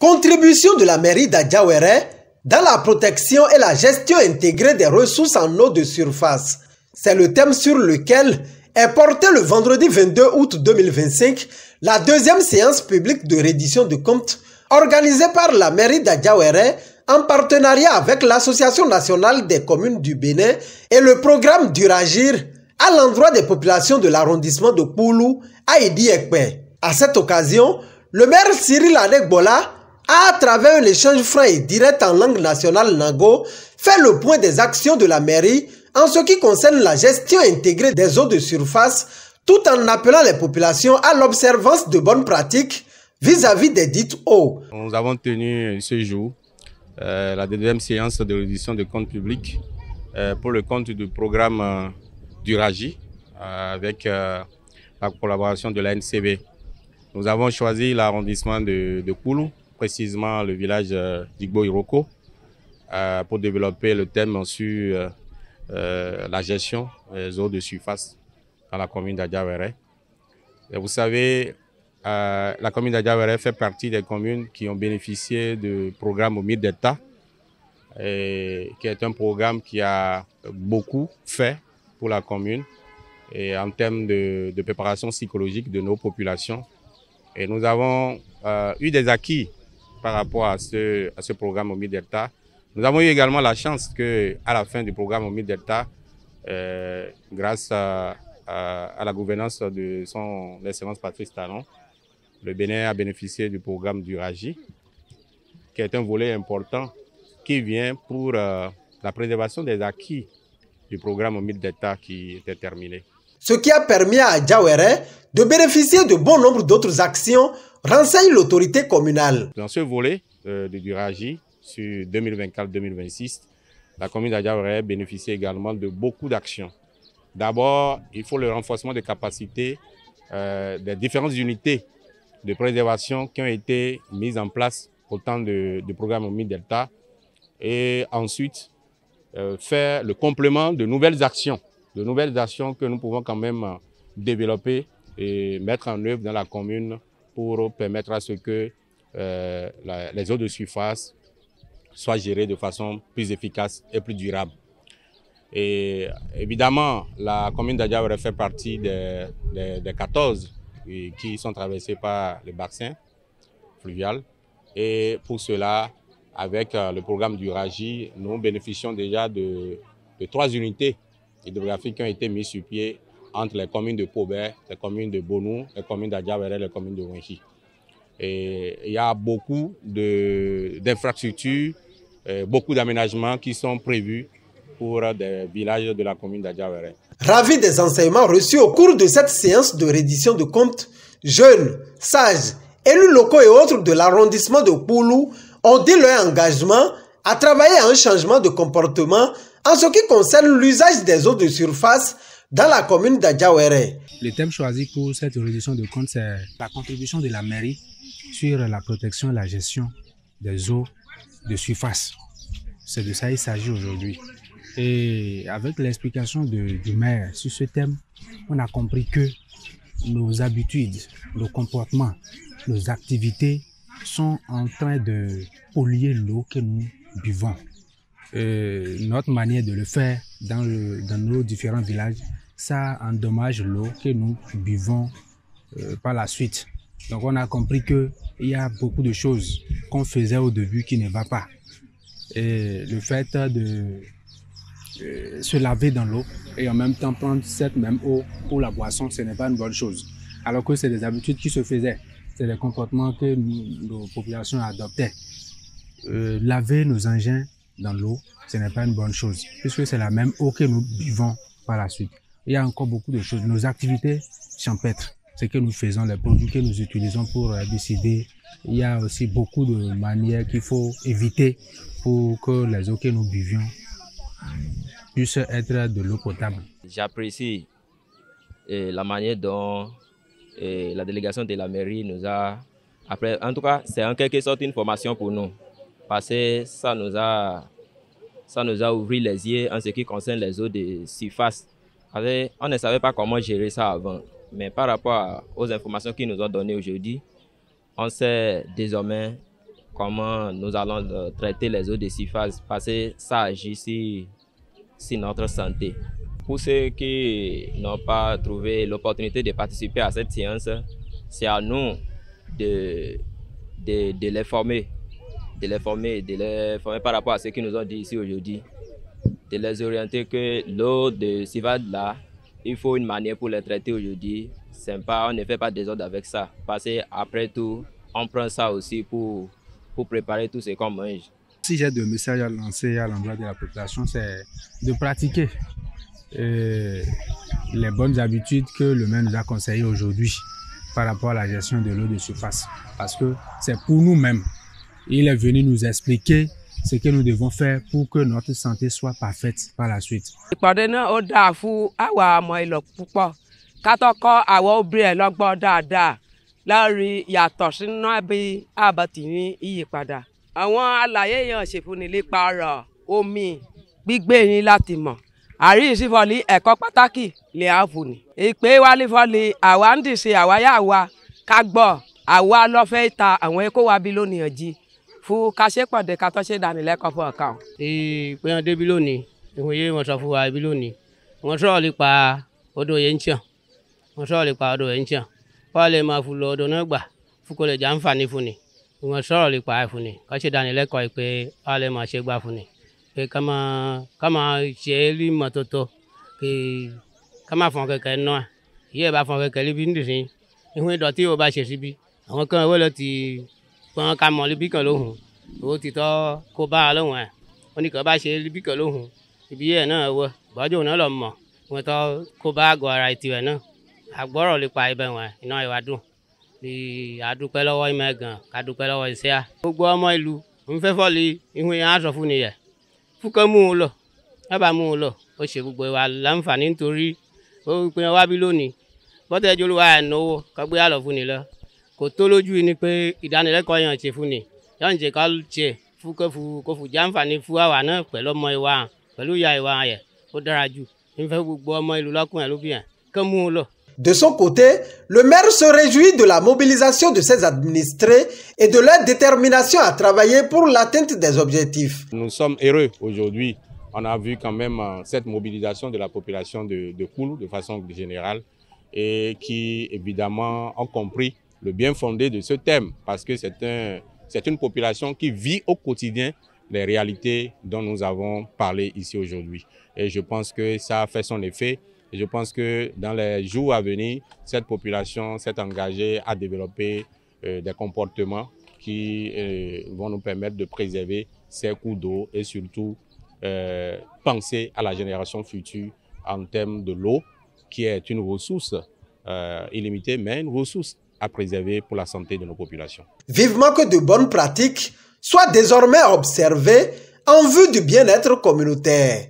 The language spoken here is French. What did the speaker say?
Contribution de la mairie d'Adjawéré dans la protection et la gestion intégrée des ressources en eau de surface. C'est le thème sur lequel est porté le vendredi 22 août 2025 la deuxième séance publique de reddition de comptes organisée par la mairie d'Adjawéré en partenariat avec l'Association nationale des communes du Bénin et le programme Duragir à l'endroit des populations de l'arrondissement de Poulou à Idi-Ekpe. À cette occasion, le maire Cyril Adegbola a, à travers un échange franc et direct en langue nationale Nango, fait le point des actions de la mairie en ce qui concerne la gestion intégrée des eaux de surface, tout en appelant les populations à l'observance de bonnes pratiques vis-à-vis des dites eaux. Nous avons tenu ce jour la deuxième séance de reddition de comptes publics pour le compte du programme Duragir avec la collaboration de la NCB. Nous avons choisi l'arrondissement de Poulou, précisément le village d'Igbo Iroko, pour développer le thème sur la gestion des eaux de surface dans la commune d'Adjawéré. Vous savez, la commune d'Adjawéré fait partie des communes qui ont bénéficié du programme au MIR d'État, qui est un programme qui a beaucoup fait pour la commune et en termes de préparation psychologique de nos populations. Et nous avons eu des acquis par rapport à ce programme au MIR d'État. Nous avons eu également la chance qu'à la fin du programme au MIR d'État, grâce à la gouvernance de son Excellence Patrice Talon, le Bénin a bénéficié du programme Duragir, qui est un volet important qui vient pour la préservation des acquis du programme au MIR d'État qui était terminé. Ce qui a permis à Adjawéré de bénéficier de bon nombre d'autres actions, renseigne l'autorité communale. Dans ce volet de Duragir, sur 2024-2026, la commune d'Adjawéré bénéficie également de beaucoup d'actions. D'abord, il faut le renforcement des capacités des différentes unités de préservation qui ont été mises en place au temps du programme au MIR d'État. Et ensuite, faire le complément de nouvelles actions que nous pouvons quand même développer et mettre en œuvre dans la commune pour permettre à ce que les eaux de surface soient gérées de façon plus efficace et plus durable. Et évidemment, la commune d'Adjawéré fait partie des 14 qui sont traversés par le bassin fluvial. Et pour cela, avec le programme Duragir, nous bénéficions déjà de 3 unités hydrographiques qui ont été mises sur pied entre les communes de Pobert, les communes de Bonou, les communes d'Adjawéré, les communes de Wenchi. Et il y a beaucoup d'infrastructures, beaucoup d'aménagements qui sont prévus pour des villages de la commune d'Adjawéré. Ravis des enseignements reçus au cours de cette séance de reddition de comptes, jeunes, sages, élus locaux et autres de l'arrondissement de Poulou ont dit leur engagement à travailler à un changement de comportement en ce qui concerne l'usage des eaux de surface dans la commune d'Adjawéré. Le thème choisi pour cette reddition de comptes, c'est la contribution de la mairie sur la protection et la gestion des eaux de surface. C'est de ça qu'il s'agit aujourd'hui. Et avec l'explication du maire sur ce thème, on a compris que nos habitudes, nos comportements, nos activités sont en train de polluer l'eau que nous buvons. Notre manière de le faire dans nos différents villages, ça endommage l'eau que nous buvons par la suite. Donc on a compris qu'il y a beaucoup de choses qu'on faisait au début qui ne va pas. Et le fait de se laver dans l'eau et en même temps prendre cette même eau pour la boisson, ce n'est pas une bonne chose. Alors que c'est des habitudes qui se faisaient. C'est des comportements que nos populations adoptaient. Laver nos engins dans l'eau, ce n'est pas une bonne chose, puisque c'est la même eau que nous buvons par la suite. Il y a encore beaucoup de choses. Nos activités champêtres, ce que nous faisons, les produits que nous utilisons pour décider, il y a aussi beaucoup de manières qu'il faut éviter pour que les eaux que nous buvions puissent être de l'eau potable. J'apprécie la manière dont la délégation de la mairie nous a... Après, en tout cas, c'est en quelque sorte une formation pour nous, parce que ça nous a ouvert les yeux en ce qui concerne les eaux de surface. On ne savait pas comment gérer ça avant, mais par rapport aux informations qu'ils nous ont données aujourd'hui, on sait désormais comment nous allons traiter les eaux de surface parce que ça agit sur notre santé. Pour ceux qui n'ont pas trouvé l'opportunité de participer à cette séance, c'est à nous de les former, par rapport à ce qu'ils nous ont dit ici aujourd'hui, de les orienter que l'eau de surface là, il faut une manière pour les traiter aujourd'hui. On ne fait pas désordre avec ça, parce qu'après tout, on prend ça aussi pour préparer tout ce qu'on mange. Si j'ai deux messages à lancer à l'endroit de la population, c'est de pratiquer les bonnes habitudes que le maire nous a conseillées aujourd'hui par rapport à la gestion de l'eau de surface. Parce que c'est pour nous-mêmes. Il est venu nous expliquer ce que nous devons faire pour que notre santé soit parfaite par la suite. Àwọn àlàyé yẹn ṣèfúnni nípa ọ̀rọ̀ omi gbígbé yín láti mọ̀. Àríyìnsí fọ́lì ẹ̀kọ́ pàtàkì lè àfùnì. Ìpè wálé fọ́lì àwa ń dìṣe àwa yà wá ká gbọ́ àwa lọ́fẹ́ ta àwọn ẹ̀kọ́ wa bí lónìí ọ̀jì fún kàṣẹ́pọ̀dé ká tó ṣe ìdánilẹ́kọ̀ọ́ fún ọ̀kan. Ìpè hàn débi lónìí ìwọ̀n yé wọn sọ fún wa ibi lónìí. Wọ́n sọ̀rọ̀ nípa odò yẹn ń tiàn. Wọ́n lè máa fún lọ odò náà gbà fún kó lè jẹ́ àǹfààní fún ni. Wọ́n sọ̀rọ̀ nípa ẹ̀ fún ni ká ṣe ìdánilẹ́kọ̀ọ́ pé wọ́n lè máa ṣe gbà fún ni pé ká máa ṣe é rí mọ́tótó ká máa fọ́n kẹ̀kẹ́ náà yíyẹ bá fọ́n kẹ̀kẹ́ níbi nídìí ìwọ̀n ìdọ̀tí yóò bá ṣe síbi àwọn kan wọ́n lọ ti pọ́n ká mọ̀ níbí kan lóhùn owó ti tọ́ kó bá a lóhùn ẹ̀ wọ́n ní kàn bá ṣe níbí kan lóhùn ibi yẹ̀ náà wọ̀ gbọ́dọ̀ náà lọ mọ̀ wọ́n tọ́ kó bá àgọ́ ara ìtìwẹ̀ náà àgbọ̀rọ̀ nípa ibẹ̀ wọn iná ìwà dùn bí àdúpẹ́ lọ́wọ́ ìmọ̀ ẹ̀gàn kàdúpẹ́ lọ́wọ́ iṣẹ́ à. Gbogbo ọmọ ìlú ń fẹ́ fọ́ọ̀lì ìhun yẹn á sọ fún nìyẹn fúnkẹ́ mú un lọ lábà mú un lọ ó ṣe gbogbo ìwà láǹfààní nítorí ó pin wá bí lónìí bọ́tẹ́jú olúwa ẹ̀ náwó kọ́gbé àlọ́ fún ni lọ kò tó lójú ni pé ìdánilẹ́kọ̀ọ́ yẹn ṣe fún ni yọ̀n ṣe ká ṣe fúnkẹ́ kò fù jáǹfààní fún àwa náà pẹ̀lú ọmọ ìwà pẹ̀lú ìyá ìwà yẹn ó dára jù ń fẹ́ gbogbo ọmọ ìlú lọ́kùnrin lóbìyàn kẹ́ mú un lọ. De son côté, le maire se réjouit de la mobilisation de ses administrés et de leur détermination à travailler pour l'atteinte des objectifs. Nous sommes heureux aujourd'hui. On a vu quand même cette mobilisation de la population de Koulou de façon générale et qui évidemment ont compris le bien fondé de ce thème parce que c'est une population qui vit au quotidien les réalités dont nous avons parlé ici aujourd'hui. Et je pense que ça a fait son effet. Et je pense que dans les jours à venir, cette population s'est engagée à développer des comportements qui vont nous permettre de préserver ces cours d'eau et surtout penser à la génération future en termes de l'eau, qui est une ressource illimitée, mais une ressource à préserver pour la santé de nos populations. Vivement que de bonnes pratiques soient désormais observées en vue du bien-être communautaire.